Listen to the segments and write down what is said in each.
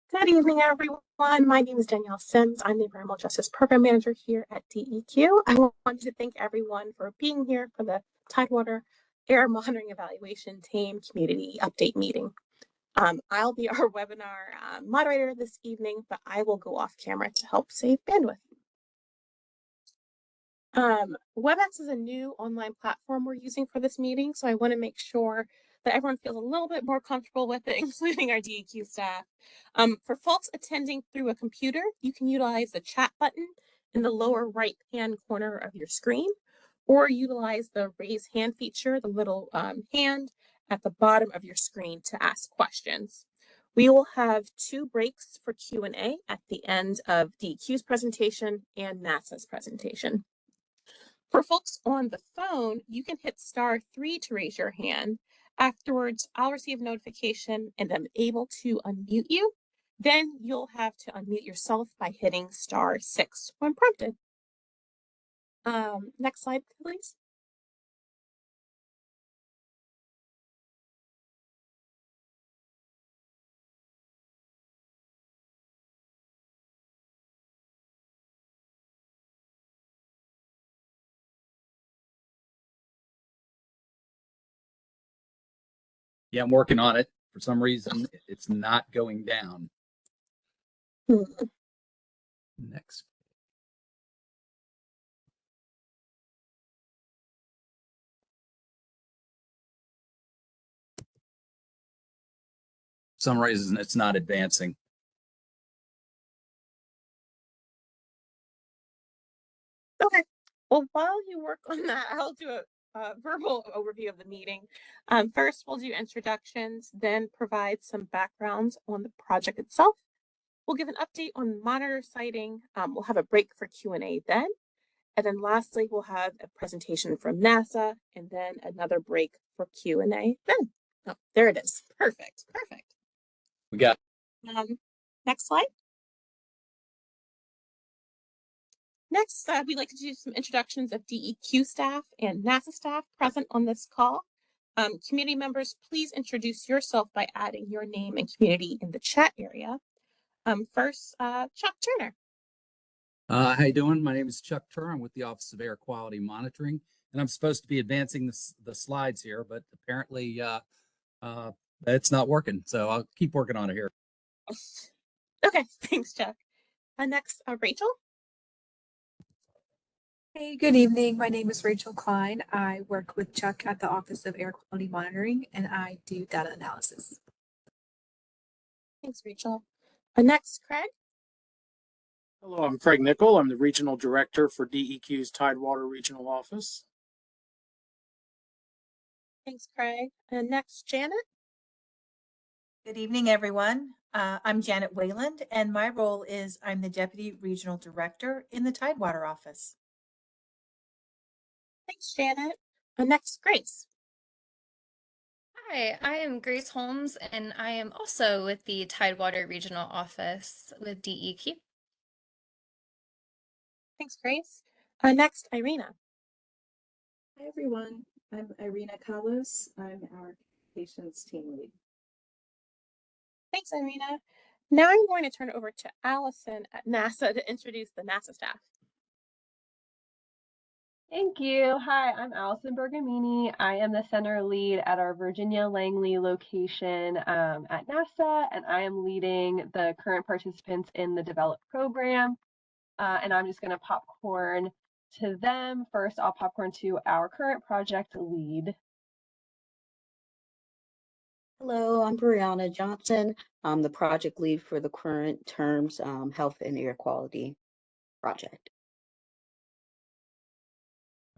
Good evening, everyone. My name is Danielle Sims. I'm the Environmental Justice Program Manager here at DEQ. I wanted to thank everyone for being here for the Tidewater Air Monitoring Evaluation TAME Community Update Meeting. I'll be our webinar moderator this evening, but I will go off camera to help save bandwidth. WebEx is a new online platform we're using for this meeting, so I want to make sure that everyone feels a little bit more comfortable with it, including our DEQ staff. For folks attending through a computer, you can utilize the chat button in the lower right-hand corner of your screen, or utilize the raise hand feature, the little hand at the bottom of your screen to ask questions. We will have 2 breaks for Q&A at the end of DEQ's presentation and NASA's presentation. For folks on the phone, you can hit *3 to raise your hand. Afterwards, I'll receive a notification and I'm able to unmute you. Then you'll have to unmute yourself by hitting *6 when prompted. Next slide, please. Yeah, I'm working on it. For some reason, it's not going down. Next. For some reason, it's not advancing. Okay. Well, while you work on that, I'll do a verbal overview of the meeting. First, we'll do introductions, then provide some backgrounds on the project itself. We'll give an update on monitor sighting. We'll have a break for Q&A then. And then lastly, we'll have a presentation from NASA and then another break for Q&A then. Oh, there it is. Perfect. Perfect. We got next slide. Next, we'd like to do some introductions of DEQ staff and NASA staff present on this call. Community members, please introduce yourself by adding your name and community in the chat area. First, Chuck Turner. how you doing? My name is Chuck Turner. I'm with the Office of Air Quality Monitoring, and I'm supposed to be advancing the slides here, but apparently it's not working. So I'll keep working on it here. Okay, thanks, Chuck. Next, Rachel. Hey, good evening. My name is Rachel Klein. I work with Chuck at the Office of Air Quality Monitoring, and I do data analysis. Thanks, Rachel. Next, Craig. Hello, I'm Craig Nickel. I'm the Regional Director for DEQ's Tidewater Regional Office. Thanks, Craig. Next, Janet. Good evening, everyone. I'm Janet Wayland, and my role is I'm the Deputy Regional Director in the Tidewater office. Thanks, Janet. Next, Grace. Hi, I am Grace Holmes, and I am also with the Tidewater Regional Office with DEQ. Thanks, Grace. Next, Irina. Hi, everyone. I'm Irina Carlos. I'm our Patients Team Lead. Thanks, Irina. Now I'm going to turn it over to Allison at NASA to introduce the NASA staff. Thank you. Hi, I'm Allison Bergamini. I am the center lead at our Virginia Langley location at NASA, and I am leading the current participants in the develop program. And I'm just going to popcorn to them. First, I'll popcorn to our current project lead. Hello, I'm Brianna Johnson. I'm the project lead for the current terms Health and Air Quality project.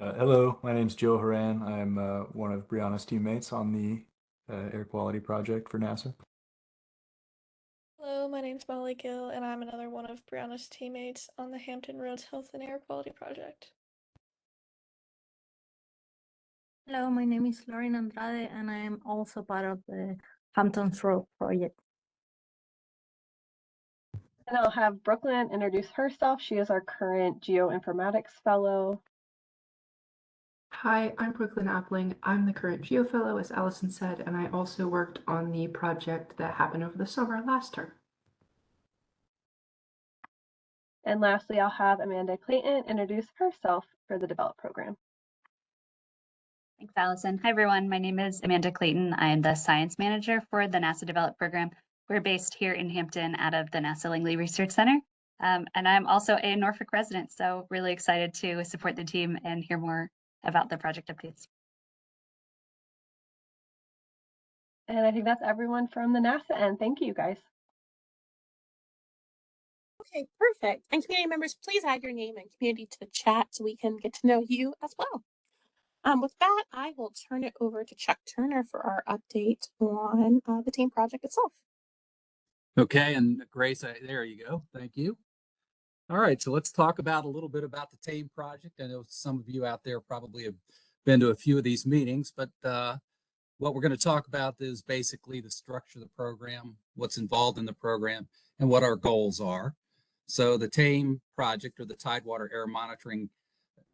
Hello, my name is Joe Horan. I'm one of Brianna's teammates on the air quality project for NASA. Hello, my name is Molly Gill, and I'm another one of Brianna's teammates on the Hampton Roads Health and Air Quality Project. Hello, my name is Lauren Andrade, and I am also part of the Hamptons Road project. And I'll have Brooklyn introduce herself. She is our current geoinformatics fellow. Hi, I'm Brooklyn Appling. I'm the current Geo Fellow, as Allison said, and I also worked on the project that happened over the summer last term. And lastly, I'll have Amanda Clayton introduce herself for the Develop program. Thanks, Allison. Hi, everyone. My name is Amanda Clayton. I am the Science Manager for the NASA Develop program. We're based here in Hampton out of the NASA Langley Research Center. And I'm also a Norfolk resident, so really excited to support the team and hear more about the project updates. And I think that's everyone from the NASA end. Thank you, guys. Okay, perfect. And community members, please add your name and community to the chat so we can get to know you as well. With that, I will turn it over to Chuck Turner for our update on the TAME project itself. Okay, and Grace, there you go. Thank you. All right, so let's talk about a little bit about the TAME project. I know some of you out there probably have been to a few of these meetings, but what we're going to talk about is basically the structure of the program, what's involved in the program, and what our goals are. So the TAME project, or the Tidewater Air Monitoring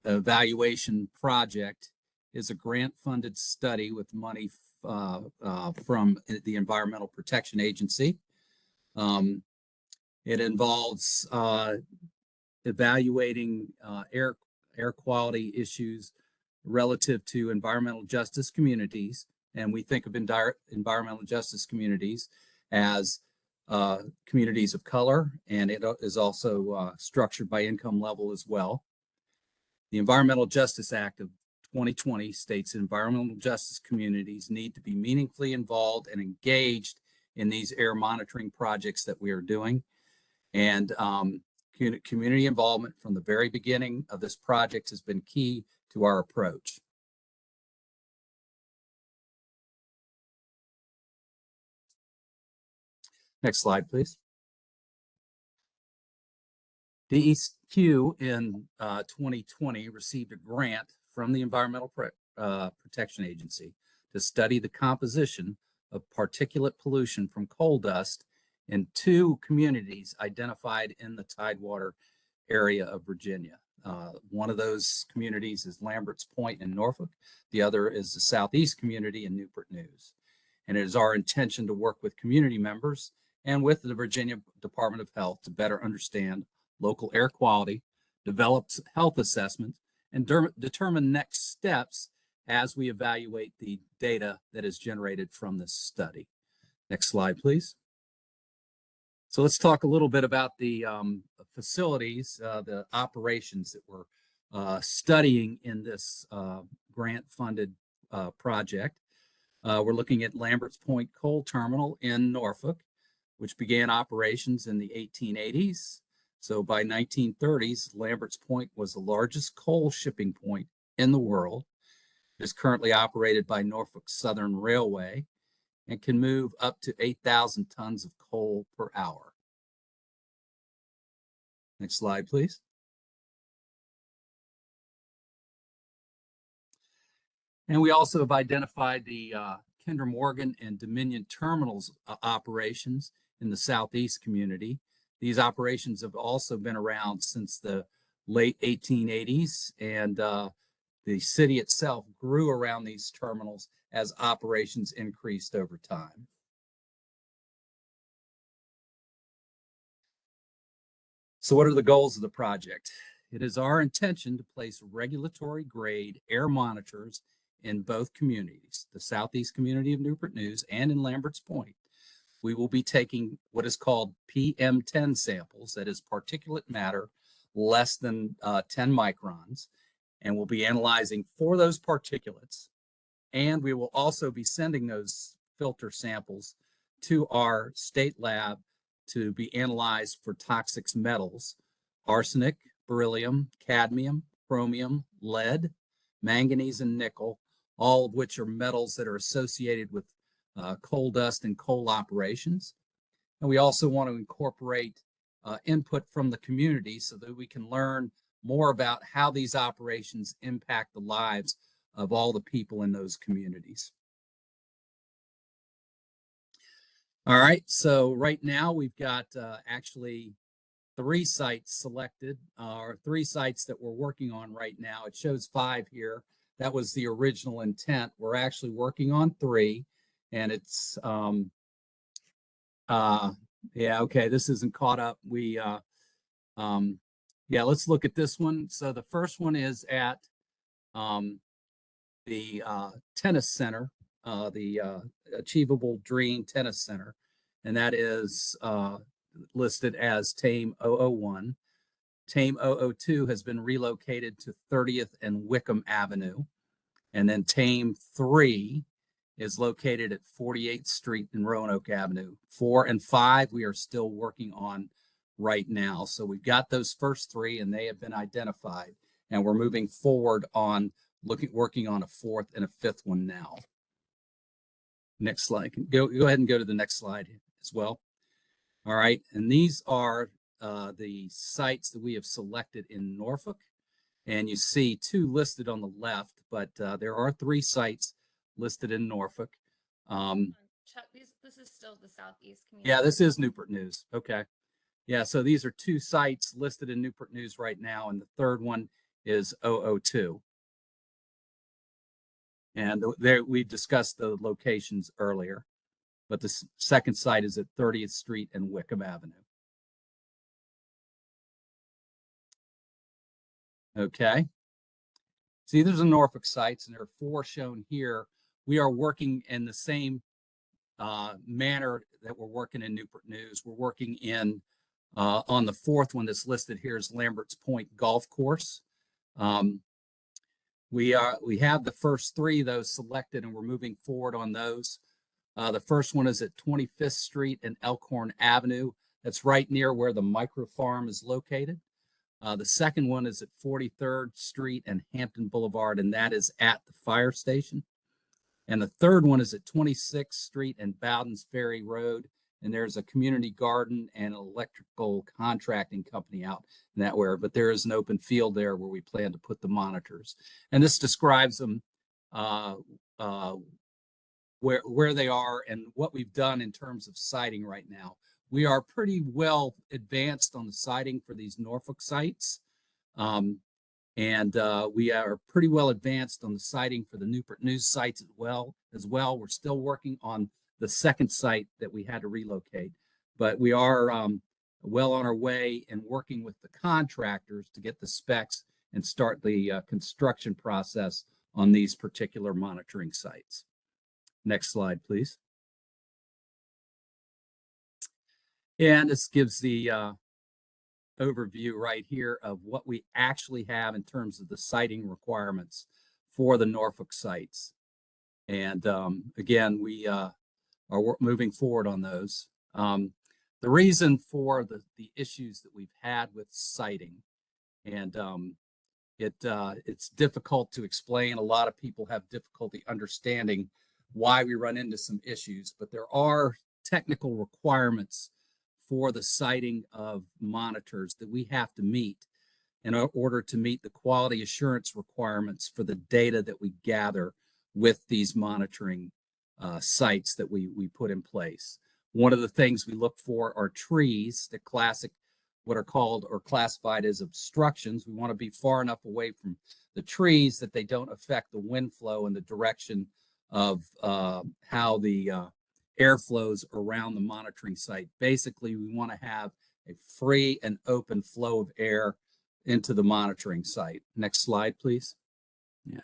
Evaluation Project, is a grant-funded study with money from the Environmental Protection Agency. It involves evaluating air quality issues relative to environmental justice communities. And we think of environmental justice communities as communities of color, and it is also structured by income level as well. The Environmental Justice Act of 2020 states environmental justice communities need to be meaningfully involved and engaged in these air monitoring projects that we are doing. And community involvement from the very beginning of this project has been key to our approach. Next slide, please. DEQ in 2020 received a grant from the Environmental Protection Agency to study the composition of particulate pollution from coal dust in 2 communities identified in the Tidewater area of Virginia. One of those communities is Lambert's Point in Norfolk. The other is the Southeast community in Newport News. And it is our intention to work with community members and with the Virginia Department of Health to better understand local air quality, develop health assessment, and determine next steps as we evaluate the data that is generated from this study. Next slide, please. So let's talk a little bit about the facilities, the operations that we're studying in this grant-funded project. We're looking at Lambert's Point Coal Terminal in Norfolk, which began operations in the 1880s. So by 1930s, Lambert's Point was the largest coal shipping point in the world. It is currently operated by Norfolk Southern Railway and can move up to 8,000 tons of coal per hour. Next slide, please. And we also have identified the Kinder Morgan and Dominion Terminals operations in the Southeast community. These operations have also been around since the late 1880s, and the city itself grew around these terminals as operations increased over time. So what are the goals of the project? It is our intention to place regulatory grade air monitors in both communities, the Southeast community of Newport News and in Lambert's Point. We will be taking what is called PM10 samples, that is particulate matter less than 10 microns, and we'll be analyzing for those particulates. And we will also be sending those filter samples to our state lab to be analyzed for toxic metals, arsenic, beryllium, cadmium, chromium, lead, manganese, and nickel, all of which are metals that are associated with coal dust and coal operations. And we also want to incorporate input from the community so that we can learn more about how these operations impact the lives of all the people in those communities. All right, so right now we've got actually 3 sites selected, or 3 sites that we're working on right now. It shows 5 here. That was the original intent. We're actually working on 3, and it's, yeah, okay, this isn't caught up. We Yeah, let's look at this one. So the first one is at the tennis center, the Achievable Dream Tennis Center, and that is listed as TAME 001. TAME 002 has been relocated to 30th and Wickham Avenue. And then TAME 3 is located at 48th Street and Roanoke Avenue. 4 and 5 we are still working on right now. So we've got those first 3 and they have been identified. And we're moving forward on working on a 4th and a 5th one now. Next slide. Go ahead and go to the next slide as well. All right. And these are the sites that we have selected in Norfolk. And you see 2 listed on the left, but there are 3 sites listed in Norfolk. Chuck, this is still the Southeast community. Yeah, this is Newport News. Okay. Yeah, so these are 2 sites listed in Newport News right now, and the third one is 002. And there we discussed the locations earlier, but the second site is at 30th Street and Wickham Avenue. Okay. See, there's a Norfolk sites, and there are 4 shown here. We are working in the same manner that we're working in Newport News. We're working in on the 4th one that's listed here is Lambert's Point Golf Course. We have the first 3 of those selected, and we're moving forward on those. The first one is at 25th Street and Elkhorn Avenue. That's right near where the micro farm is located. The second one is at 43rd Street and Hampton Boulevard, and that is at the fire station. And the third one is at 26th Street and Bowden's Ferry Road, and there's a community garden and electrical contracting company out in that area, but there is an open field there where we plan to put the monitors. And this describes them where they are and what we've done in terms of siting right now. We are pretty well advanced on the siting for these Norfolk sites. And we are pretty well advanced on the siting for the Newport News sites as well. We're still working on the second site that we had to relocate, but we are well on our way and working with the contractors to get the specs and start the construction process on these particular monitoring sites. Next slide, please. And this gives the overview right here of what we actually have in terms of the siting requirements for the Norfolk sites. And again, we are moving forward on those. The reason for the issues that we've had with siting, and it's difficult to explain. A lot of people have difficulty understanding why we run into some issues, but there are technical requirements for the siting of monitors that we have to meet in order to meet the quality assurance requirements for the data that we gather with these monitoring sites that we put in place. One of the things we look for are trees, the classic, what are called or classified as obstructions. We want to be far enough away from the trees that they don't affect the wind flow and the direction of how the air flows around the monitoring site. Basically, we want to have a free and open flow of air into the monitoring site. Next slide, please. Yeah.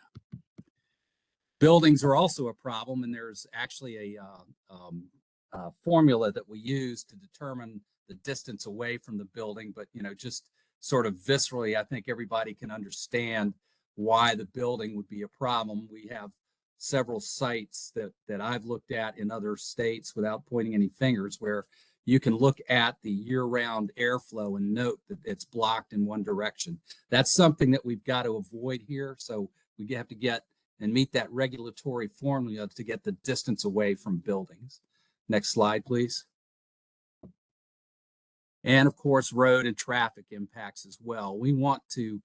Buildings are also a problem, and there's actually a formula that we use to determine the distance away from the building, but just sort of viscerally, I think everybody can understand why the building would be a problem. We have several sites that I've looked at in other states without pointing any fingers where you can look at the year-round airflow and note that it's blocked in one direction. That's something that we've got to avoid here. So we have to get and meet that regulatory formula to get the distance away from buildings. Next slide, please. And of course, road and traffic impacts as well. We want to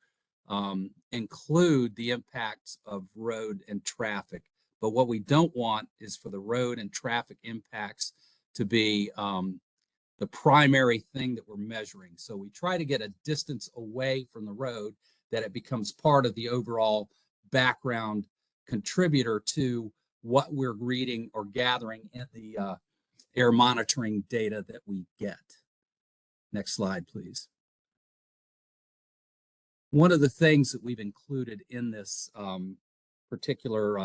include the impacts of road and traffic, but what we don't want is for the road and traffic impacts to be the primary thing that we're measuring. So we try to get a distance away from the road that it becomes part of the overall background contributor to what we're reading or gathering in the air monitoring data that we get. Next slide, please. One of the things that we've included in this particular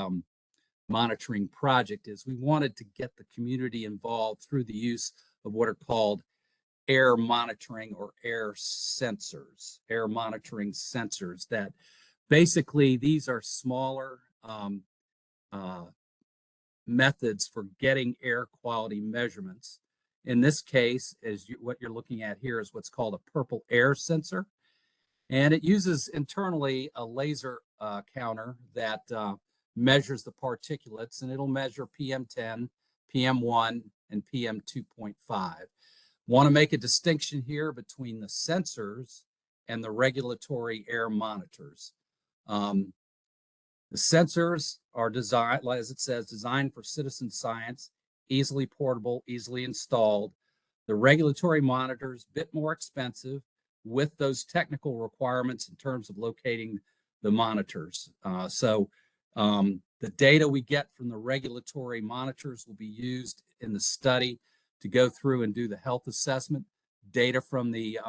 monitoring project is we wanted to get the community involved through the use of what are called air monitoring or air monitoring sensors that basically these are smaller methods for getting air quality measurements. In this case, what you're looking at here is what's called a purple air sensor. And it uses internally a laser counter that measures the particulates, and it'll measure PM10, PM1, and PM2.5. Want to make a distinction here between the sensors and the regulatory air monitors. The sensors are designed, as it says, designed for citizen science, easily portable, easily installed. The regulatory monitors, a bit more expensive with those technical requirements in terms of locating the monitors. The data we get from the regulatory monitors will be used in the study to go through and do the health assessment. Data from the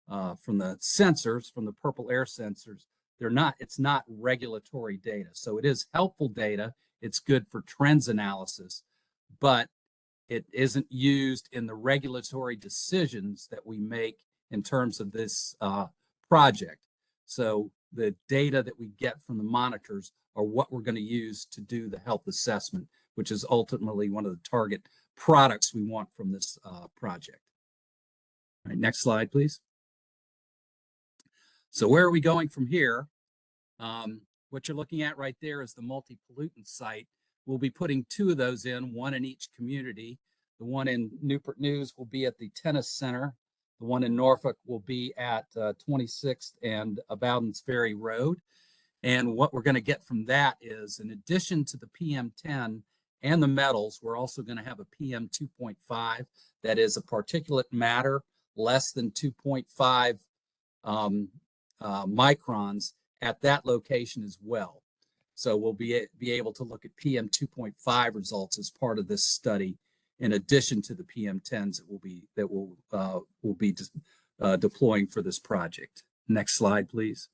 sensors, from the purple air sensors, it's not regulatory data. So it is helpful data. It's good for trends analysis, but it isn't used in the regulatory decisions that we make in terms of this project. So the data that we get from the monitors are what we're going to use to do the health assessment, which is ultimately one of the target products we want from this project. All right, next slide, please. So where are we going from here? What you're looking at right there is the multi-pollutant site. We'll be putting 2 of those in, one in each community. The one in Newport News will be at the Tennis Center. The one in Norfolk will be at 26th and Bowden's Ferry Road. And what we're going to get from that is, in addition to the PM10 and the metals, we're also going to have a PM2.5 that is a particulate matter less than 2.5 microns at that location as well. So we'll be able to look at PM2.5 results as part of this study, in addition to the PM10s that we'll be deploying for this project. Next slide, please.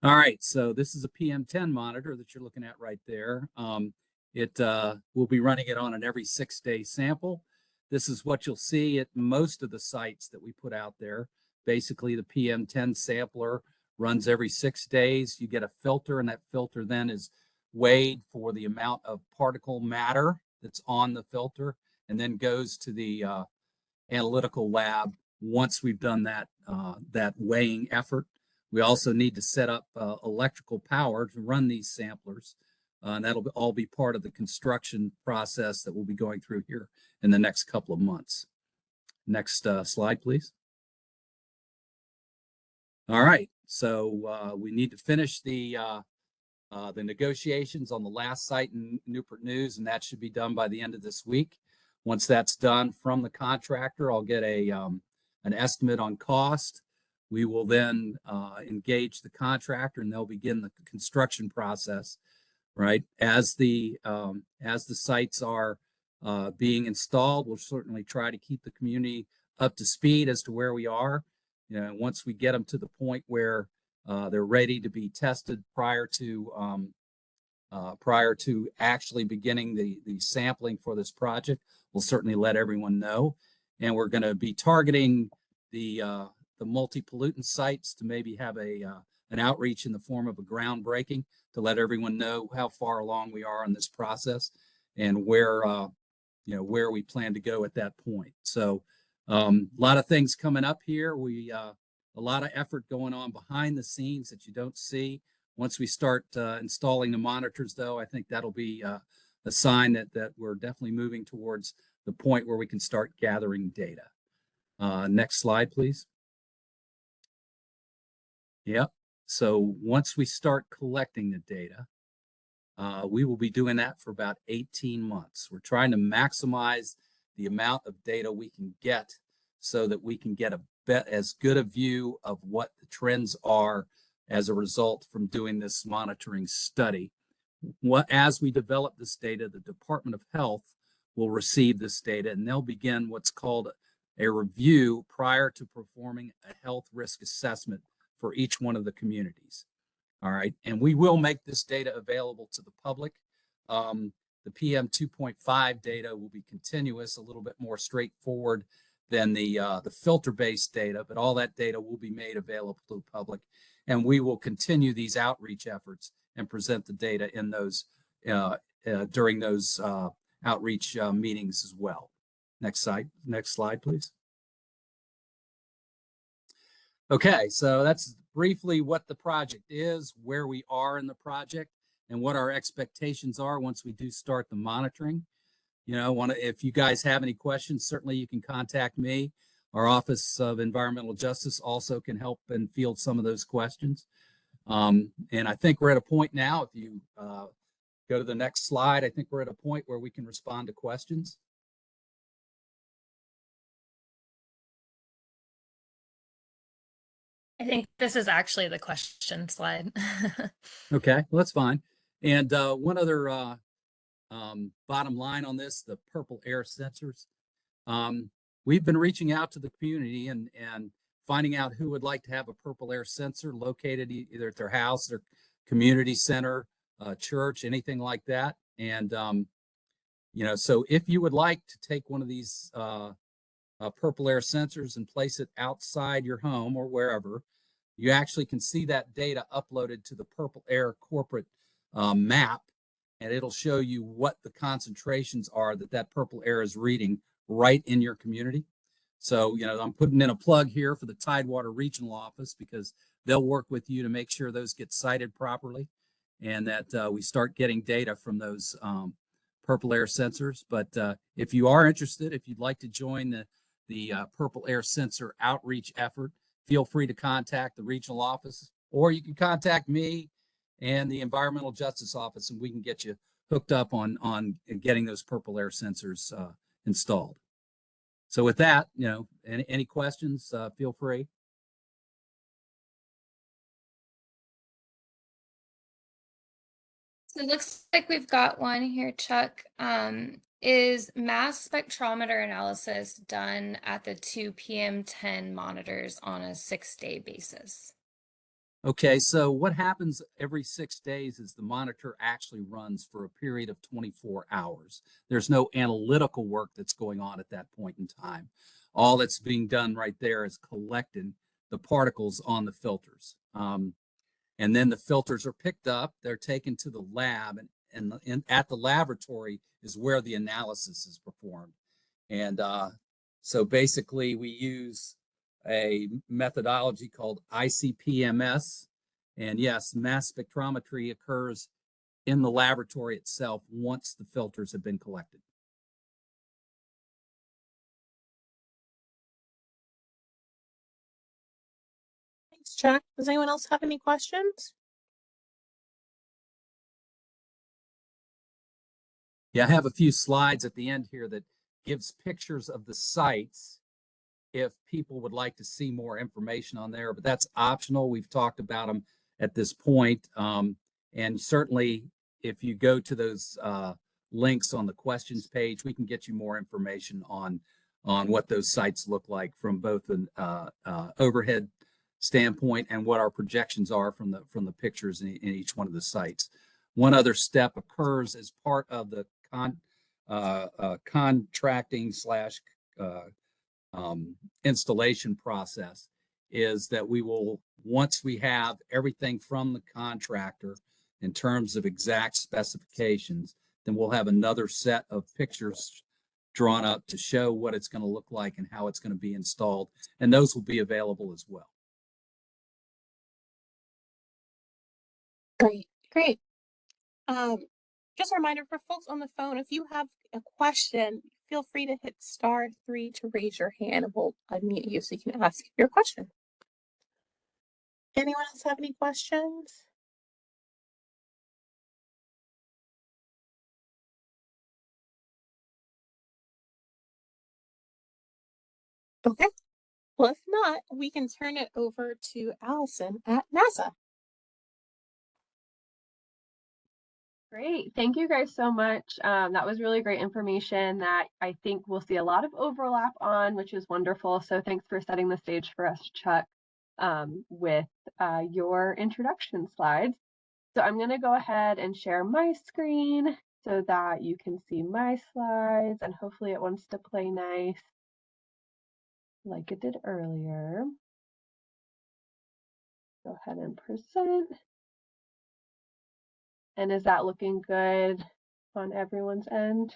All right, so this is a PM10 monitor that you're looking at right there. We'll be running it on an every 6-day sample. This is what you'll see at most of the sites that we put out there. Basically, the PM10 sampler runs every 6 days. You get a filter, and that filter then is weighed for the amount of particle matter that's on the filter, and then goes to the analytical lab once we've done that weighing effort. We also need to set up electrical power to run these samplers, and that'll all be part of the construction process that we'll be going through here in the next couple of months. Next slide, please. All right, so we need to finish the negotiations on the last site in Newport News, and that should be done by the end of this week. Once that's done from the contractor, I'll get an estimate on cost. We will then engage the contractor, and they'll begin the construction process. Right, as the sites are being installed, we'll certainly try to keep the community up to speed as to where we are. You know, once we get them to the point where they're ready to be tested prior to actually beginning the sampling for this project, we'll certainly let everyone know. And we're going to be targeting the multi-pollutant sites to maybe have an outreach in the form of a groundbreaking to let everyone know how far along we are in this process and where we plan to go at that point. So a lot of things coming up here. A lot of effort going on behind the scenes that you don't see. Once we start installing the monitors, though, I think that'll be a sign that we're definitely moving towards the point where we can start gathering data. Next slide, please. Yep. So once we start collecting the data, we will be doing that for about 18 months. We're trying to maximize the amount of data we can get so that we can get as good a view of what the trends are as a result from doing this monitoring study. As we develop this data, the Department of Health will receive this data, and they'll begin what's called a review prior to performing a health risk assessment for each one of the communities. All right, and we will make this data available to the public. The PM 2.5 data will be continuous, a little bit more straightforward than the filter-based data, but all that data will be made available to the public, and we will continue these outreach efforts and present the data in those during those outreach meetings as well. Next slide, please. Okay, so that's briefly what the project is, where we are in the project, and what our expectations are once we do start the monitoring. You know, if you guys have any questions, certainly you can contact me. Our Office of Environmental Justice also can help and field some of those questions. And I think we're at a point now, if you go to the next slide, I think we're at a point where we can respond to questions. I think this is actually the question slide. Okay, well, that's fine. And one other bottom line on this, the purple air sensors. We've been reaching out to the community and finding out who would like to have a purple air sensor located either at their house, their community center, church, anything like that. And, you know, so if you would like to take one of these purple air sensors and place it outside your home or wherever, you actually can see that data uploaded to the Purple Air corporate map, and it'll show you what the concentrations are that purple air is reading right in your community. So, you know, I'm putting in a plug here for the Tidewater Regional Office because they'll work with you to make sure those get cited properly and that we start getting data from those purple air sensors. But if you are interested, if you'd like to join the purple air sensor outreach effort, feel free to contact the regional office, or you can contact me and the Environmental Justice Office, and we can get you hooked up on getting those purple air sensors installed. So with that, you know, any questions, feel free. So it looks like we've got one here, Chuck. Is mass spectrometer analysis done at the 2 PM10 monitors on a 6-day basis? Okay, so what happens every 6 days is the monitor actually runs for a period of 24 hours. There's no analytical work that's going on at that point in time. All that's being done right there is collecting the particles on the filters. And then the filters are picked up, they're taken to the lab, and at the laboratory is where the analysis is performed. And so basically we use a methodology called ICP-MS. And yes, mass spectrometry occurs in the laboratory itself once the filters have been collected. Thanks, Chuck. Does anyone else have any questions? Yeah, I have a few slides at the end here that gives pictures of the sites if people would like to see more information on there, but that's optional. We've talked about them at this point. And certainly if you go to those links on the questions page, we can get you more information on what those sites look like from both an overhead standpoint and what our projections are from the pictures in each one of the sites. One other step occurs as part of the contracting / installation process is that we will, once we have everything from the contractor in terms of exact specifications, then we'll have another set of pictures drawn up to show what it's going to look like and how it's going to be installed. And those will be available as well. Great. Just a reminder for folks on the phone, if you have a question, feel free to hit *3 to raise your hand and we'll unmute you so you can ask your question. Anyone else have any questions? Okay. Well, if not, we can turn it over to Allison at NASA. Great. Thank you guys so much. That was really great information that I think we'll see a lot of overlap on, which is wonderful. So thanks for setting the stage for us, Chuck, with your introduction slides. So I'm going to go ahead and share my screen so that you can see my slides, and hopefully it wants to play nice like it did earlier. Go ahead and present. And is that looking good on everyone's end?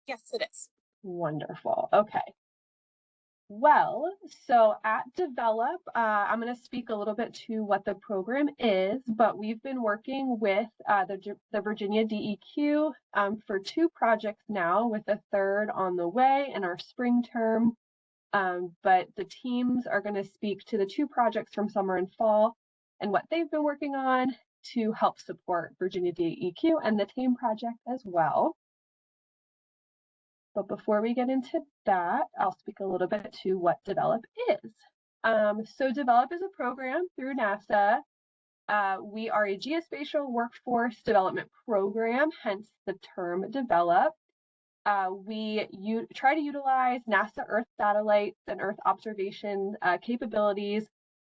Yes, it is. Wonderful. Okay. Well, so at Develop, I'm going to speak a little bit to what the program is, but we've been working with the Virginia DEQ for 2 projects now, with a third on the way in our spring term. But the teams are going to speak to the 2 projects from summer and fall and what they've been working on to help support Virginia DEQ and the TAME project as well. But before we get into that, I'll speak a little bit to what Develop is. So Develop is a program through NASA. We are a geospatial workforce development program, hence the term Develop. We try to utilize NASA Earth satellites and Earth observation capabilities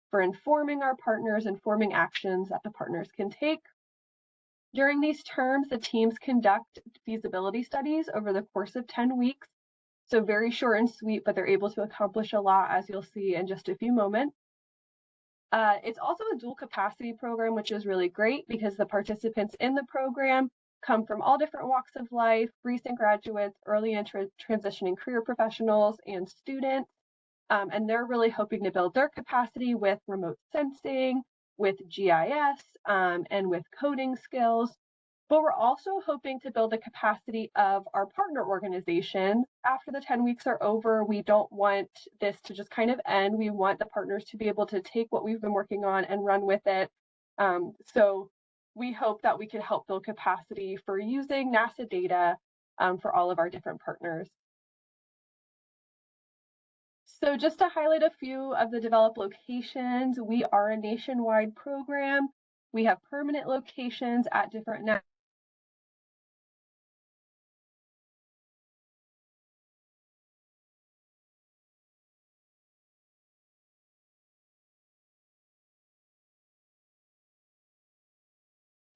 for informing our partners, informing actions that the partners can take. During these terms, the teams conduct feasibility studies over the course of 10 weeks. So very short and sweet, but they're able to accomplish a lot, as you'll see in just a few moments. It's also a dual capacity program, which is really great because the participants in the program come from all different walks of life, recent graduates, early and transitioning career professionals, and students. And they're really hoping to build their capacity with remote sensing, with GIS, and with coding skills. But we're also hoping to build the capacity of our partner organizations. After the 10 weeks are over, we don't want this to just kind of end. We want the partners to be able to take what we've been working on and run with it. So we hope that we can help build capacity for using NASA data for all of our different partners. So just to highlight a few of the developed locations, we are a nationwide program. We have permanent locations at different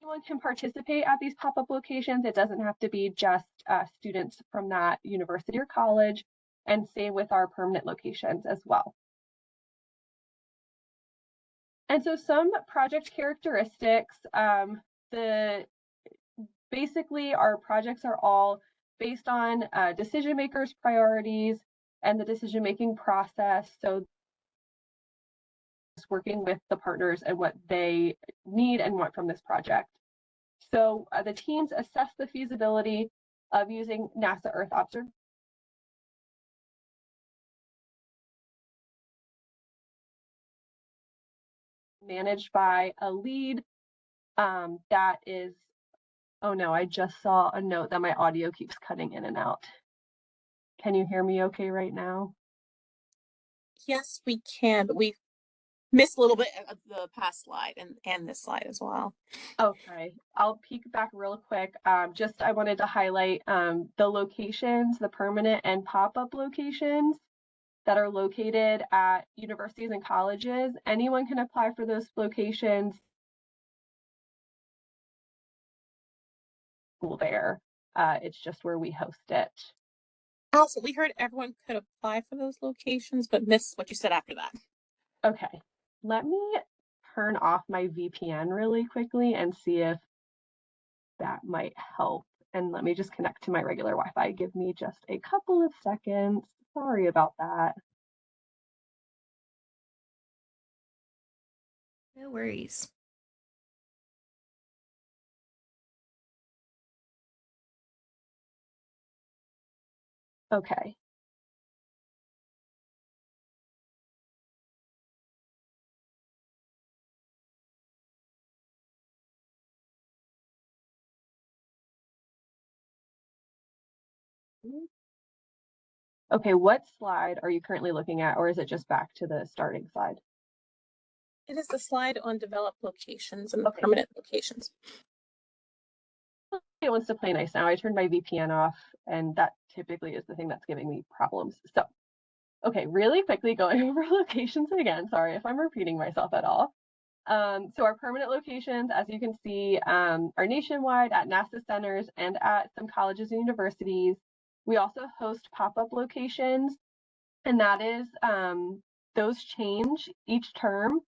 anyone can participate at these pop-up locations. It doesn't have to be just students from that university or college, and same with our permanent locations as well. And so some project characteristics, basically our projects are all based on decision makers' priorities and the decision-making process. So working with the partners and what they need and want from this project. So the teams assess the feasibility of using NASA Earth observation managed by a lead that is, oh no, I just saw a note that my audio keeps cutting in and out. Can you hear me okay right now? Yes, we can, but we missed a little bit of the past slide and this slide as well. Okay, I'll peek back real quick. I wanted to highlight the locations, the permanent and pop-up locations that are located at universities and colleges. Anyone can apply for those locations. There, it's just where we host it. Also, we heard everyone could apply for those locations, but missed what you said after that. Okay, let me turn off my VPN really quickly and see if that might help. And let me just connect to my regular Wi-Fi. Give me just a couple of seconds. Sorry about that. No worries. Okay. Okay, what slide are you currently looking at, or is it just back to the starting slide? It is the slide on developed locations and permanent locations. it wants to play nice now. I turned my VPN off, and that typically is the thing that's giving me problems. So, okay, really quickly going over locations again. Sorry if I'm repeating myself at all. So our permanent locations, as you can see, are nationwide at NASA centers and at some colleges and universities. We also host pop-up locations, and that is, those change each term.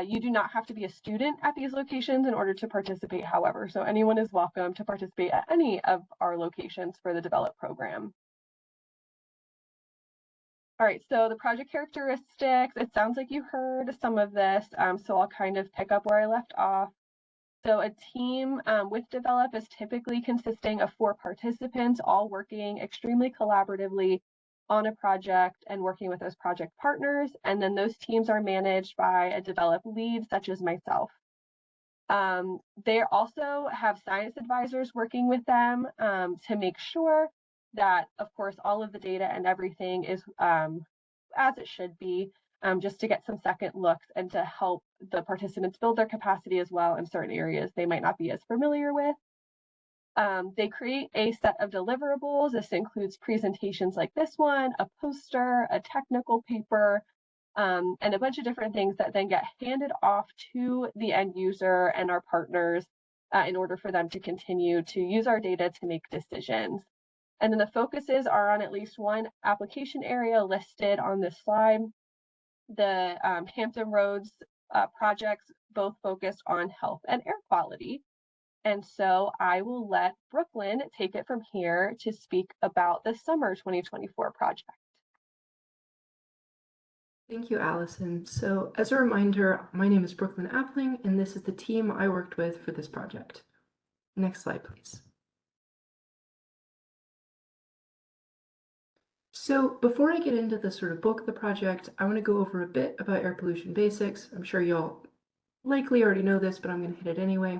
You do not have to be a student at these locations in order to participate, however, so anyone is welcome to participate at any of our locations for the Develop program. All right, so the project characteristics, it sounds like you heard some of this, so I'll kind of pick up where I left off. So a team with Develop is typically consisting of 4 participants, all working extremely collaboratively on a project and working with those project partners. And then those teams are managed by a Develop lead, such as myself. They also have science advisors working with them to make sure that, of course, all of the data and everything is as it should be, just to get some second looks and to help the participants build their capacity as well in certain areas they might not be as familiar with. They create a set of deliverables. This includes presentations like this one, a poster, a technical paper, and a bunch of different things that then get handed off to the end user and our partners in order for them to continue to use our data to make decisions. And then the focuses are on at least one application area listed on this slide. The Hampton Roads projects both focused on health and air quality. And so I will let Brooklyn take it from here to speak about the summer 2024 project. Thank you, Allison. So as a reminder, my name is Brooklyn Appling, and this is the team I worked with for this project. Next slide, please. So before I get into the sort of bulk of the project, I want to go over a bit about air pollution basics. I'm sure y'all likely already know this, but I'm going to hit it anyway.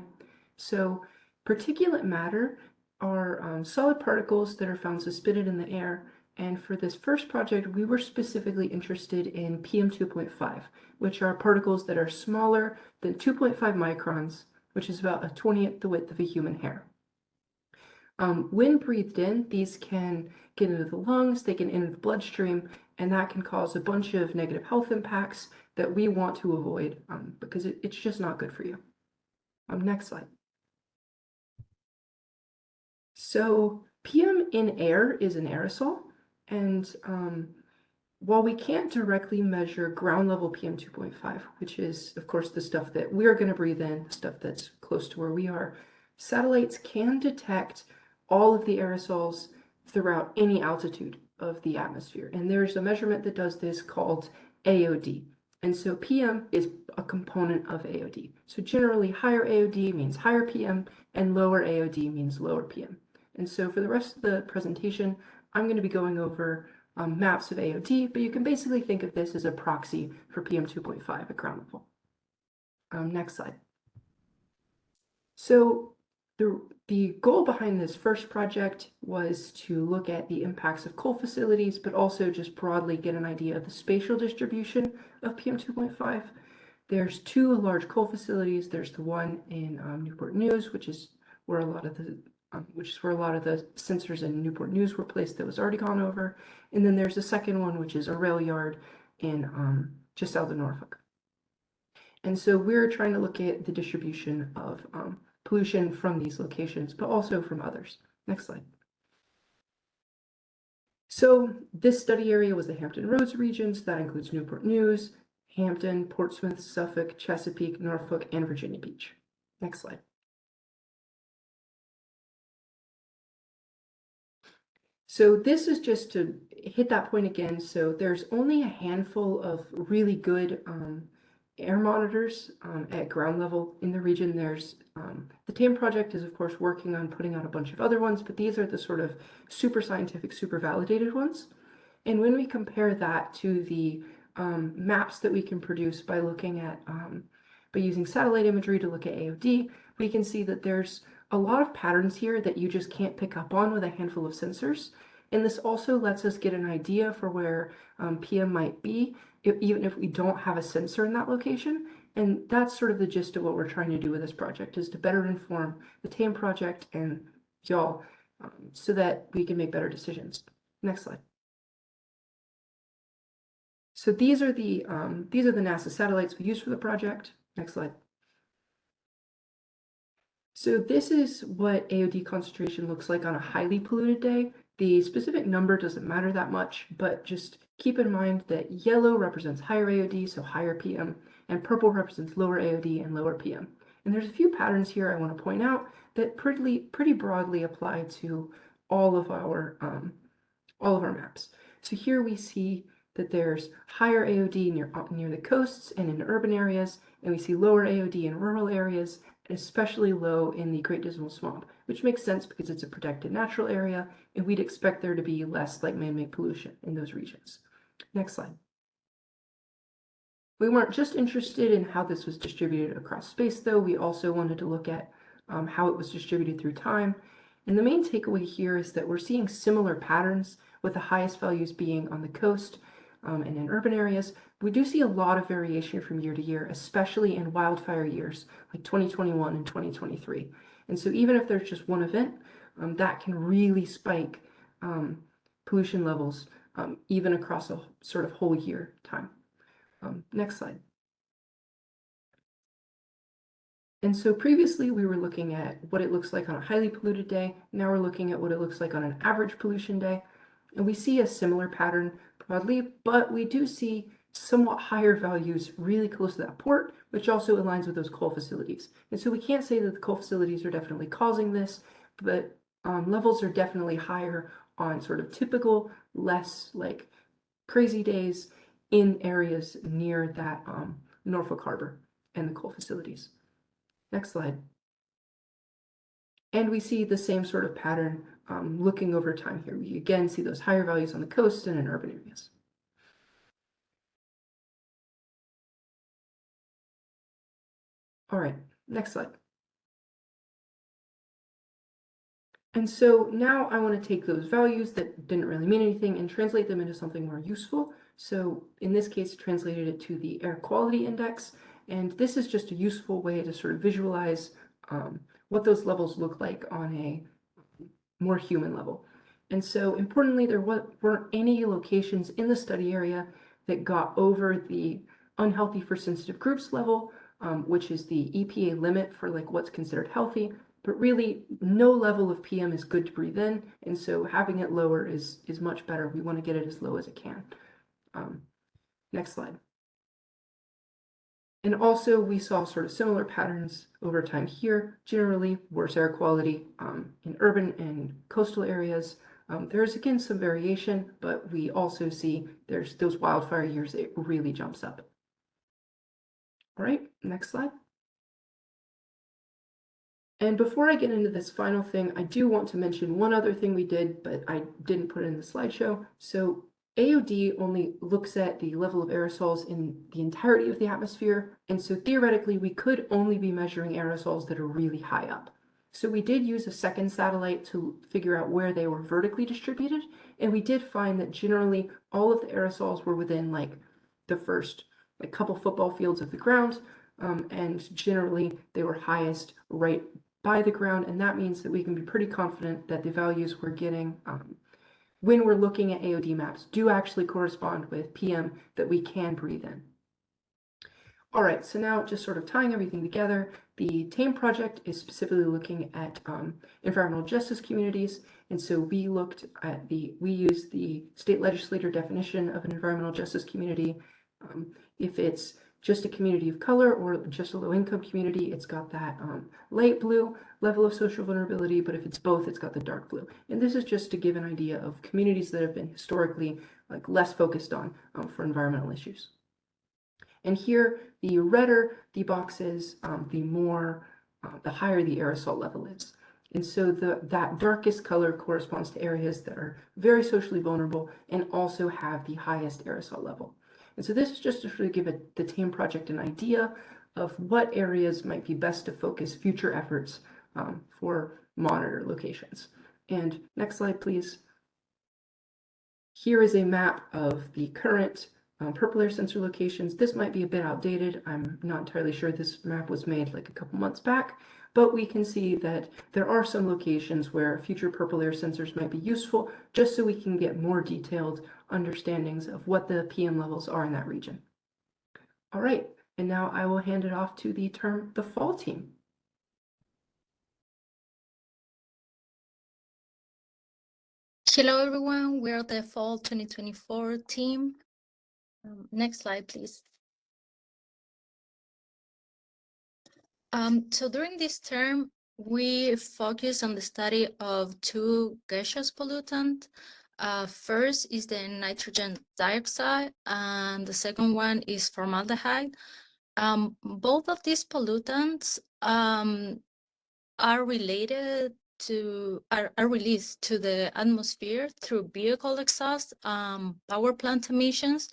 So particulate matter are solid particles that are found suspended in the air. And for this first project, we were specifically interested in PM2.5, which are particles that are smaller than 2.5 microns, which is about a 20th the width of a human hair. When breathed in, these can get into the lungs, they can enter the bloodstream, and that can cause a bunch of negative health impacts that we want to avoid because it's just not good for you. Next slide. So PM in air is an aerosol, and while we can't directly measure ground level PM2.5, which is, of course, the stuff that we're going to breathe in, the stuff that's close to where we are, satellites can detect all of the aerosols throughout any altitude of the atmosphere. And there's a measurement that does this called AOD. And so PM is a component of AOD. So generally higher AOD means higher PM and lower AOD means lower PM. And so for the rest of the presentation, I'm going to be going over maps of AOD, but you can basically think of this as a proxy for PM2.5 at ground level. Next slide. So the goal behind this first project was to look at the impacts of coal facilities, but also just broadly get an idea of the spatial distribution of PM2.5. There's 2 large coal facilities. There's the one in Newport News, which is where a lot of the sensors in Newport News were placed that was already gone over. And then there's a second one, which is a rail yard in just south of Norfolk. And so we're trying to look at the distribution of pollution from these locations, but also from others. Next slide. So this study area was the Hampton Roads regions. That includes Newport News, Hampton, Portsmouth, Suffolk, Chesapeake, Norfolk, and Virginia Beach. Next slide. So this is just to hit that point again. So there's only a handful of really good air monitors at ground level in the region. There's the TAME project is of course working on putting out a bunch of other ones, but these are the sort of super scientific, super validated ones. And when we compare that to the maps that we can produce by looking at by using satellite imagery to look at AOD, we can see that there's a lot of patterns here that you just can't pick up on with a handful of sensors. And this also lets us get an idea for where PM might be, even if we don't have a sensor in that location. And that's sort of the gist of what we're trying to do with this project, is to better inform the TAME project and y'all so that we can make better decisions. Next slide. So these are the NASA satellites we used for the project. Next slide. So this is what AOD concentration looks like on a highly polluted day. The specific number doesn't matter that much, but just keep in mind that yellow represents higher AOD, so higher PM, and purple represents lower AOD and lower PM. And there's a few patterns here I want to point out that pretty broadly apply to all of our maps. So here we see that there's higher AOD near the coasts and in urban areas, and we see lower AOD in rural areas, and especially low in the Great Dismal Swamp, which makes sense because it's a protected natural area, and we'd expect there to be less like man-made pollution in those regions. Next slide. We weren't just interested in how this was distributed across space, though. We also wanted to look at how it was distributed through time. And the main takeaway here is that we're seeing similar patterns, with the highest values being on the coast and in urban areas. We do see a lot of variation from year to year, especially in wildfire years like 2021 and 2023. And so even if there's just one event, that can really spike pollution levels even across a sort of whole year time. Next slide. And so previously we were looking at what it looks like on a highly polluted day. Now we're looking at what it looks like on an average pollution day. And we see a similar pattern broadly, but we do see somewhat higher values really close to that port, which also aligns with those coal facilities. And so we can't say that the coal facilities are definitely causing this, but levels are definitely higher on sort of typical, less like crazy days in areas near that Norfolk Harbor and the coal facilities. Next slide. And we see the same sort of pattern looking over time here. We again see those higher values on the coast and in urban areas. All right, next slide. And so now I want to take those values that didn't really mean anything and translate them into something more useful. So in this case, translated it to the air quality index. And this is just a useful way to sort of visualize what those levels look like on a more human level. And so importantly, there weren't any locations in the study area that got over the unhealthy for sensitive groups level, which is the EPA limit for like what's considered healthy. But really, no level of PM is good to breathe in, and so having it lower is much better. We want to get it as low as it can. Next slide. And also, we saw sort of similar patterns over time here. Generally, worse air quality in urban and coastal areas. There's again some variation, but we also see there's those wildfire years, it really jumps up. All right, next slide. And before I get into this final thing, I do want to mention one other thing we did, but I didn't put it in the slideshow. So AOD only looks at the level of aerosols in the entirety of the atmosphere. And so theoretically, we could only be measuring aerosols that are really high up. So we did use a second satellite to figure out where they were vertically distributed. And we did find that generally all of the aerosols were within like the first like couple football fields of the ground. And generally they were highest right by the ground, and that means that we can be pretty confident that the values we're getting when we're looking at AOD maps do actually correspond with PM that we can breathe in. All right, so now just sort of tying everything together, the TAME project is specifically looking at environmental justice communities, and so we used the state legislature definition of an environmental justice community. If it's just a community of color or just a low-income community, it's got that light blue level of social vulnerability, but if it's both, it's got the dark blue. And this is just to give an idea of communities that have been historically like less focused on for environmental issues. And here, the redder the box is, the higher the aerosol level is. And so that darkest color corresponds to areas that are very socially vulnerable and also have the highest aerosol level. And so this is just to sort of give the TAME project an idea of what areas might be best to focus future efforts for monitor locations. And next slide, please. Here is a map of the current purple air sensor locations. This might be a bit outdated. I'm not entirely sure. This map was made like a couple months back, but we can see that there are some locations where future purple air sensors might be useful, just so we can get more detailed understandings of what the PM levels are in that region. All right, and now I will hand it off to the fall team. Hello, everyone. We're the fall 2024 team. Next slide, please. So during this term, we focus on the study of two gaseous pollutants. First is the nitrogen dioxide, and the second one is formaldehyde. Both of these pollutants are released to the atmosphere through vehicle exhaust, power plant emissions,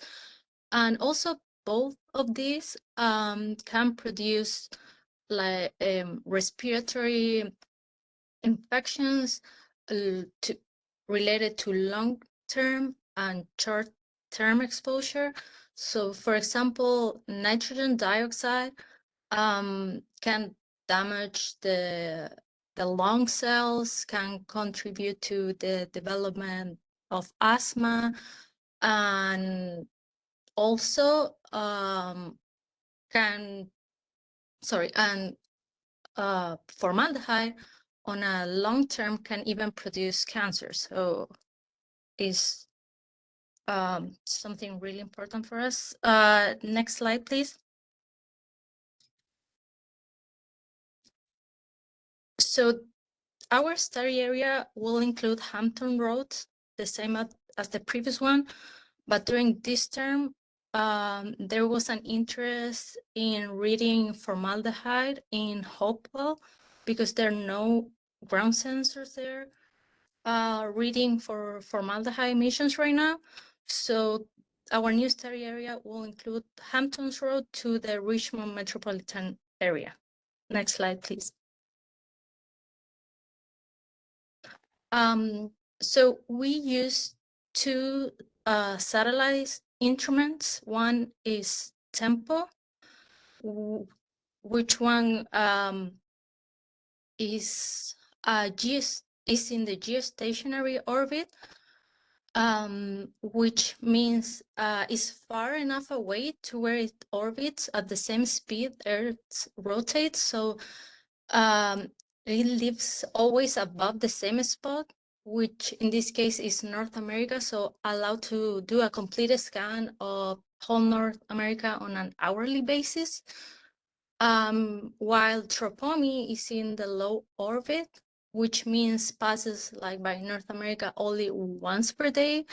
and also both of these can produce like respiratory infections related to long-term and short-term exposure. So, for example, nitrogen dioxide can damage the lung cells, can contribute to the development of asthma, and also formaldehyde on a long term can even produce cancer. So is something really important for us. Next slide, please. So our study area will include Hampton Roads, the same as the previous one, but during this term, there was an interest in reading formaldehyde in Hopewell because there are no ground sensors there reading for formaldehyde emissions right now. So our new study area will include Hamptons Road to the Richmond metropolitan area. Next slide, please. So we use two satellite instruments. One is TEMPO, which one is in the geostationary orbit, which means is far enough away to where it orbits at the same speed Earth rotates. So it lives always above the same spot, which in this case is North America, so allowed to do a complete scan of whole North America on an hourly basis. While Tropomi is in the low orbit, which means passes like by North America only once per day,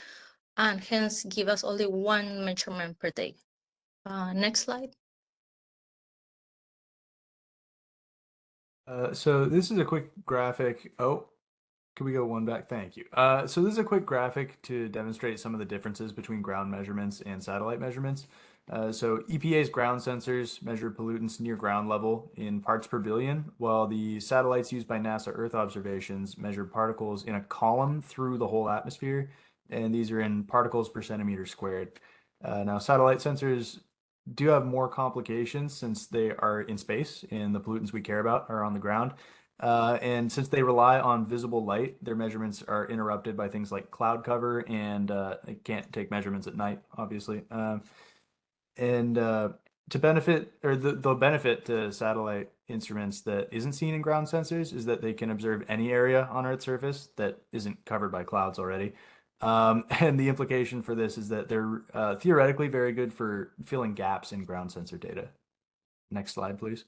and hence give us only one measurement per day. Next slide. So this is a quick graphic. Oh, can we go one back? Thank you. So this is a quick graphic to demonstrate some of the differences between ground measurements and satellite measurements. So EPA's ground sensors measure pollutants near ground level in parts per billion, while the satellites used by NASA Earth observations measure particles in a column through the whole atmosphere, and these are in particles per centimeter squared. Now, satellite sensors do have more complications since they are in space and the pollutants we care about are on the ground. And since they rely on visible light, their measurements are interrupted by things like cloud cover, and they can't take measurements at night, obviously. To benefit, or the benefit to satellite instruments that isn't seen in ground sensors is that they can observe any area on Earth's surface that isn't covered by clouds already. And the implication for this is that they're theoretically very good for filling gaps in ground sensor data. Next slide, please.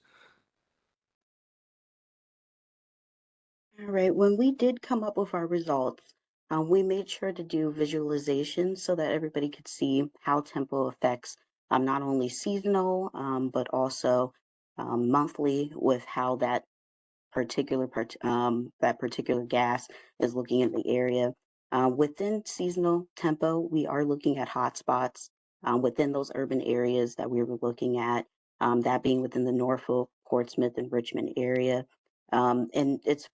All right, when we did come up with our results, we made sure to do visualization so that everybody could see how tempo affects not only seasonal, but also monthly with how that particular gas is looking in the area. Within seasonal tempo, we are looking at hotspots within those urban areas that we were looking at, that being within the Norfolk, Portsmouth, and Richmond area. And it's,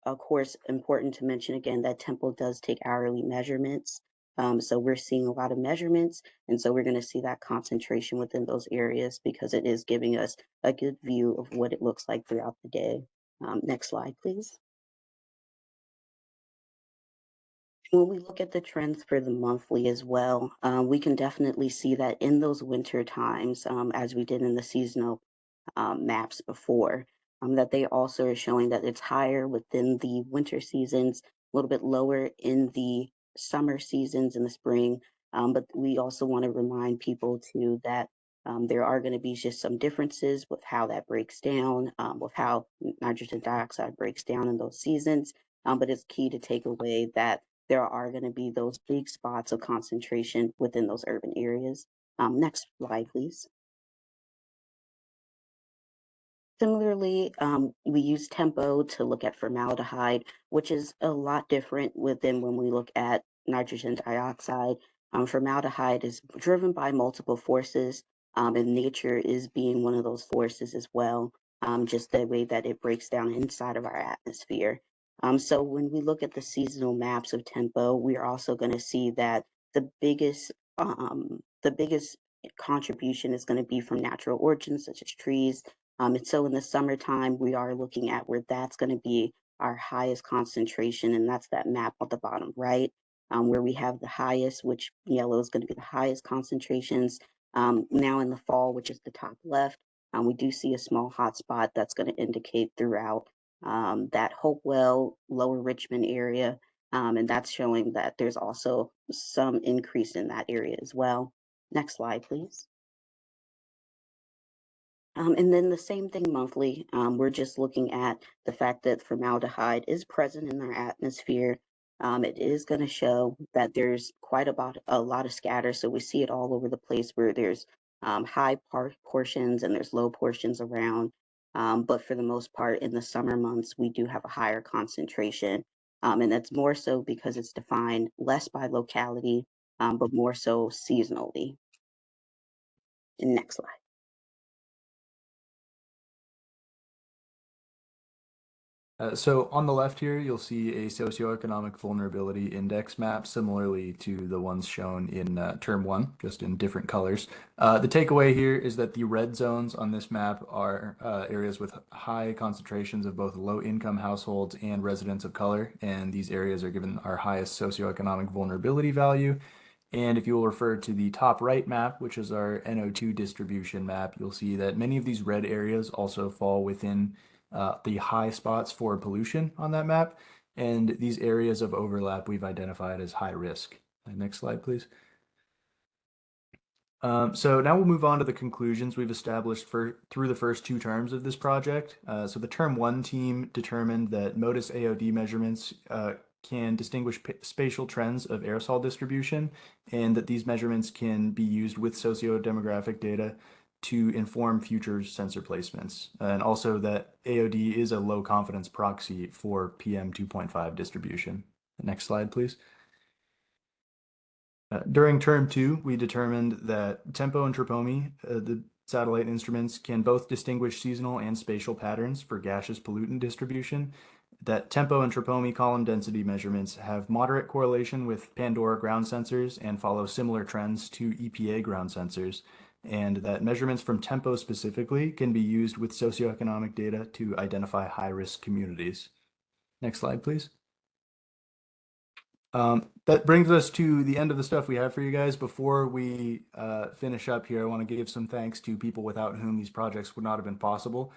of course, important to mention again that tempo does take hourly measurements. So we're seeing a lot of measurements, and so we're going to see that concentration within those areas because it is giving us a good view of what it looks like throughout the day. Next slide, please. When we look at the trends for the monthly as well, we can definitely see that in those winter times, as we did in the seasonal maps before, that they also are showing that it's higher within the winter seasons, a little bit lower in the summer seasons in the spring. But we also want to remind people too that there are going to be just some differences with how that breaks down, with how nitrogen dioxide breaks down in those seasons. But it's key to take away that there are going to be those big spots of concentration within those urban areas. Next slide, please. Similarly, we use tempo to look at formaldehyde, which is a lot different within when we look at nitrogen dioxide. Formaldehyde is driven by multiple forces, and nature is being one of those forces as well, just the way that it breaks down inside of our atmosphere. So when we look at the seasonal maps of tempo, we are also going to see that the biggest contribution is going to be from natural origins such as trees. And so in the summertime, we are looking at where that's going to be our highest concentration, and that's that map on the bottom right, where we have the highest, which yellow is going to be the highest concentrations. Now in the fall, which is the top left, we do see a small hotspot that's going to indicate throughout that Hopewell, Lower Richmond area, and that's showing that there's also some increase in that area as well. Next slide, please. And then the same thing monthly, we're just looking at the fact that formaldehyde is present in our atmosphere. It is going to show that there's quite a lot of scatter. So we see it all over the place where there's high portions and there's low portions around. But for the most part, in the summer months, we do have a higher concentration. And that's more so because it's defined less by locality, but more so seasonally. Next slide. So on the left here, you'll see a socioeconomic vulnerability index map, similarly to the ones shown in term one, just in different colors. The takeaway here is that the red zones on this map are areas with high concentrations of both low-income households and residents of color, and these areas are given our highest socioeconomic vulnerability value. And if you will refer to the top right map, which is our NO2 distribution map, you'll see that many of these red areas also fall within the high spots for pollution on that map. And these areas of overlap we've identified as high risk. Next slide, please. So now we'll move on to the conclusions we've established through the first two terms of this project. So the term one team determined that MODIS AOD measurements can distinguish spatial trends of aerosol distribution, and that these measurements can be used with socio-demographic data to inform future sensor placements, and also that AOD is a low confidence proxy for PM 2.5 distribution. Next slide, please. During term two, we determined that TEMPO and TRPOMI, the satellite instruments, can both distinguish seasonal and spatial patterns for gaseous pollutant distribution, that TEMPO and TRPOMI column density measurements have moderate correlation with Pandora ground sensors and follow similar trends to EPA ground sensors, and that measurements from TEMPO specifically can be used with socioeconomic data to identify high-risk communities. Next slide, please. That brings us to the end of the stuff we have for you guys. Before we finish up here, I want to give some thanks to people without whom these projects would not have been possible.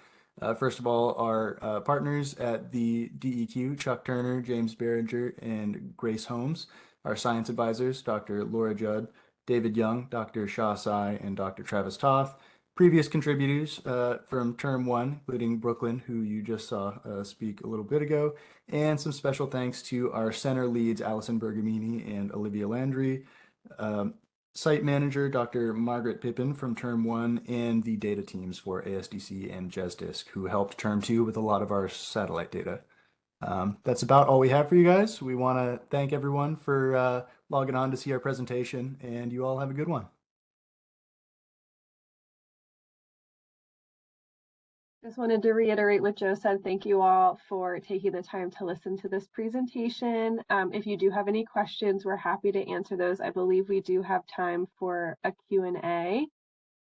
First of all, our partners at the DEQ, Chuck Turner, James Behringer, and Grace Holmes. Our science advisors, Dr. Laura Judd, David Young, Dr. Shah Sai, and Dr. Travis Toth. Previous contributors from term one, including Brooklyn, who you just saw speak a little bit ago, and some special thanks to our center leads, Allison Bergamini and Olivia Landry, site manager, Dr. Margaret Pippin from term one, and the data teams for ASDC and JESDISC, who helped term two with a lot of our satellite data. That's about all we have for you guys. We want to thank everyone for logging on to see our presentation, and you all have a good one. Just wanted to reiterate what Joe said. Thank you all for taking the time to listen to this presentation. If you do have any questions, we're happy to answer those. I believe we do have time for a Q&A.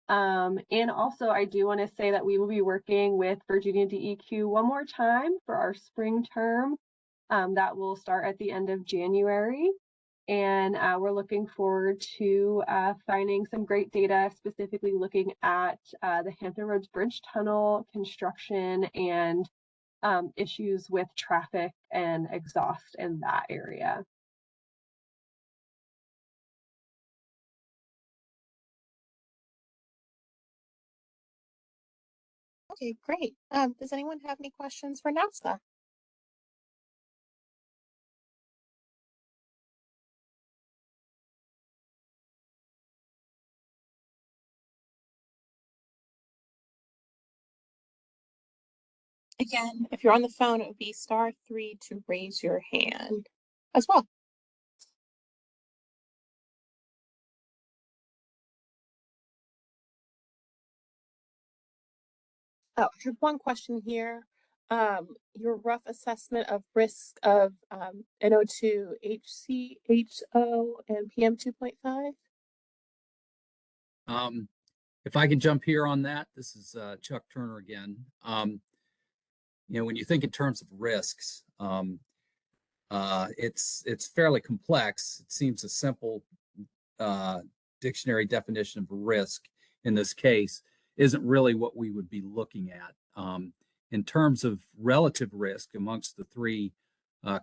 And also, I do want to say that we will be working with Virginia DEQ one more time for our spring term. That will start at the end of January. And we're looking forward to finding some great data, specifically looking at the Hampton Roads Bridge Tunnel construction and issues with traffic and exhaust in that area. Okay, great. Does anyone have any questions for NASA? Again, if you're on the phone, it would be *3 to raise your hand as well. Oh, I have one question here. Your rough assessment of risk of NO2, HCHO, and PM 2.5? If I can jump here on that, this is Chuck Turner again. When you think in terms of risks, it's fairly complex. It seems a simple dictionary definition of risk in this case isn't really what we would be looking at. In terms of relative risk amongst the three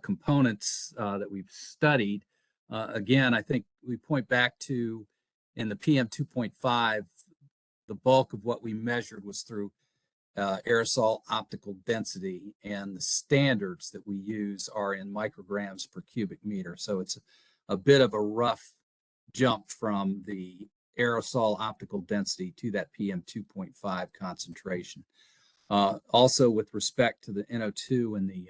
components that we've studied, again, I think we point back to in the PM 2.5, the bulk of what we measured was through aerosol optical density, and the standards that we use are in micrograms per cubic meter. So it's a bit of a rough jump from the aerosol optical density to that PM 2.5 concentration. Also, with respect to the NO2 and the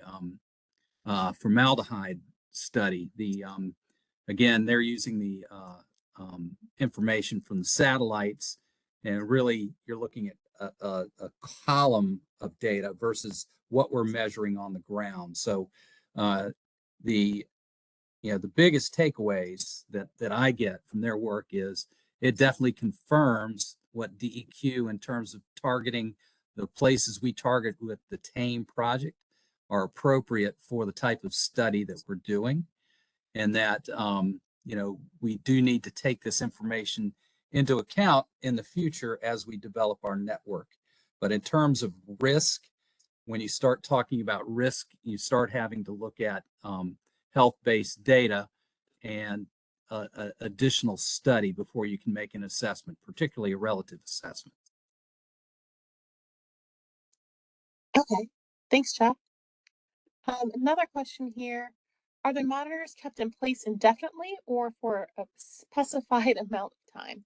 formaldehyde study, again, they're using the information from the satellites, and really you're looking at a column of data versus what we're measuring on the ground. So the biggest takeaways that I get from their work is it definitely confirms what DEQ in terms of targeting the places we target with the TAME project are appropriate for the type of study that we're doing, and that we do need to take this information into account in the future as we develop our network. But in terms of risk, when you start talking about risk, you start having to look at health-based data and additional study before you can make an assessment, particularly a relative assessment. Okay, thanks, Chuck. Another question here. Are the monitors kept in place indefinitely or for a specified amount of time?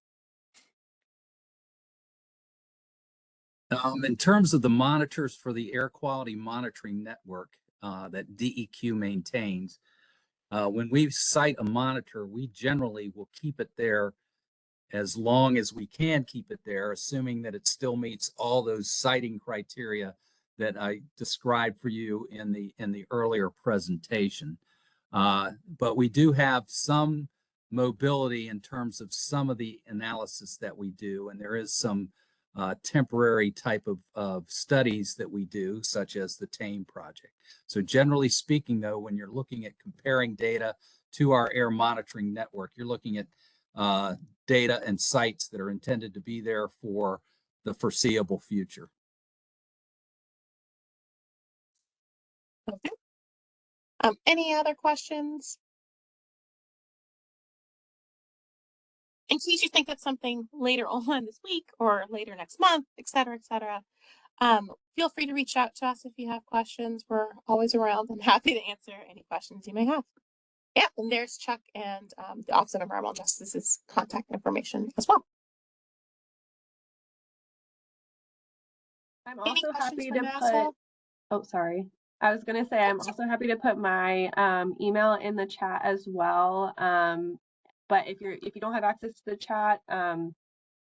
In terms of the monitors for the air quality monitoring network that DEQ maintains, when we site a monitor, we generally will keep it there as long as we can keep it there, assuming that it still meets all those siting criteria that I described for you in the earlier presentation. But we do have some mobility in terms of some of the analysis that we do, and there is some temporary type of studies that we do, such as the TAME project. So generally speaking, though, when you're looking at comparing data to our air monitoring network, you're looking at data and sites that are intended to be there for the foreseeable future. Okay. Any other questions? In case you think that's something later on this week or later next month, et cetera, feel free to reach out to us if you have questions. We're always around and happy to answer any questions you may have. Yeah, and there's Chuck and the Office of Environmental Justice's contact information as well. I'm also happy to put, oh, sorry. I was going to say, I'm also happy to put my email in the chat as well. But if you don't have access to the chat,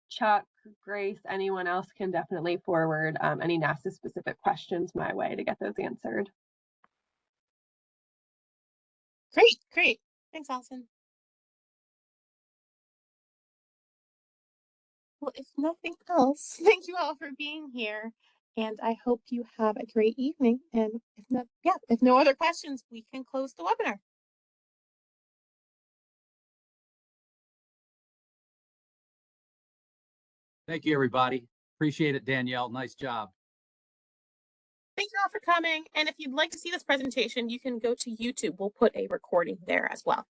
Chuck, Grace, anyone else can definitely forward any NASA specific questions my way to get those answered. Great. Thanks, Allison. Well, if nothing else, thank you all for being here. And I hope you have a great evening. And if no other questions, we can close the webinar. Thank you, everybody. Appreciate it, Danielle. Nice job. Thank you all for coming. And if you'd like to see this presentation, you can go to YouTube. We'll put a recording there as well.